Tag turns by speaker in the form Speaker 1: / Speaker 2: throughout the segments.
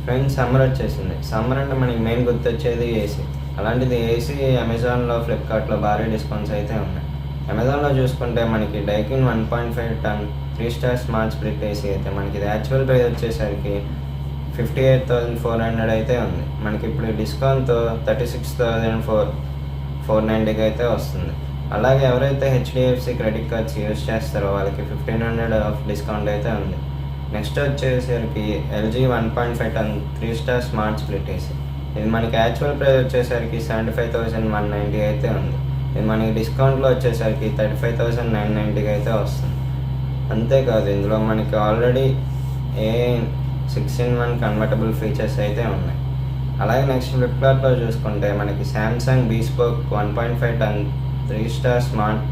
Speaker 1: Friends, summer వచ్చేసింది. Summer అంటే మనకి మెయిన్ గుర్తొచ్చేది ఏసీ. అలాంటిది ఏసీ అమెజాన్‌లో, ఫ్లిప్‌కార్ట్‌లో భారీ డిస్కౌంట్స్ అయితే ఉన్నాయి. అమెజాన్‌లో చూసుకుంటే మనకి డైకిన్ 1.5 టన్ 3 స్టార్ స్మార్ట్ స్ప్లిట్ ఏసీ అయితే మనకి ఇది యాక్చువల్ ప్రైస్ వచ్చేసరికి 58,400 అయితే ఉంది. మనకి ఇప్పుడు డిస్కౌంట్‌తో 36,490కి అయితే వస్తుంది. అలాగే ఎవరైతే హెచ్‌డిఎఫ్‌సి క్రెడిట్ కార్డ్స్ యూజ్ చేస్తారో వాళ్ళకి 1,500 ఆఫ్ డిస్కౌంట్ అయితే ఉంది. నెక్స్ట్ వచ్చేసరికి ఎల్జీ 1.5 టన్ 3 స్టార్ స్మార్ట్ స్ప్లిట్ ఏసీ. ఇది మనకి యాక్చువల్ ప్రైస్ వచ్చేసరికి 75,190 అయితే ఉంది. ఇది మనకి డిస్కౌంట్లో వచ్చేసరికి 35,990కి అయితే వస్తుంది. అంతేకాదు ఇందులో మనకి ఆల్రెడీ 6-in-1 కన్వర్టబుల్ ఫీచర్స్ అయితే ఉన్నాయి. అలాగే నెక్స్ట్ ఫ్లిప్‌కార్ట్‌లో చూసుకుంటే మనకి శాంసంగ్ బీస్పోక్ 1.5 టన్ 3 star smart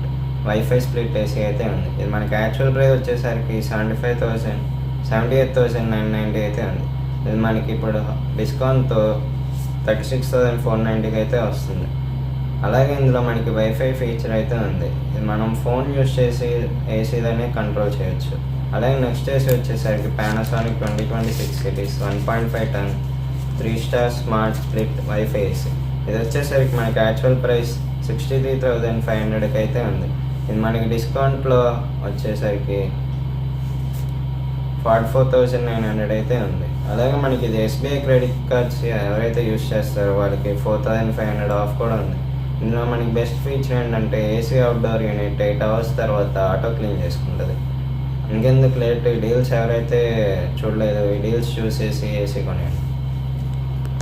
Speaker 1: wifi split AC అయితే ఉంది. ఇది మనకి యాక్చువల్ ప్రైస్ వచ్చేసరికి 78,990 అయితే ఉంది. ఇది మనకి ఇప్పుడు డిస్కౌంట్తో 36,490కి అయితే వస్తుంది. అలాగే ఇందులో మనకి వైఫై ఫీచర్ అయితే ఉంది. ఇది మనం ఫోన్ యూజ్ చేసి ఏసీలోనే కంట్రోల్ చేయొచ్చు. అలాగే నెక్స్ట్ ఏసీ వచ్చేసరికి పానాసోనిక్ 2026 సిరీస్ 1.5 టన్ 3 star smart split wifi AC. ఇది వచ్చేసరికి మనకి యాక్చువల్ ప్రైస్ 63,500కి అయితే ఉంది. ఇది మనకి డిస్కౌంట్లో వచ్చేసరికి 44,900 అయితే ఉంది. అలాగే మనకి ఇది ఎస్బీఐ క్రెడిట్ కార్డ్స్ ఎవరైతే యూజ్ చేస్తారో వాళ్ళకి 4,500 ఆఫ్ కూడా ఉంది. ఇందులో మనకి బెస్ట్ ఫీచర్ ఏంటంటే ఏసీ అవుట్డోర్ యూనిట్ 8 అవర్స్ తర్వాత ఆటో క్లీన్ చేసుకుంటుంది. ఇంకెందుకు లేట్, ఈ డీల్స్ ఎవరైతే చూడలేదు ఈ డీల్స్ చూసేసి ఏసీ కొనేయండి.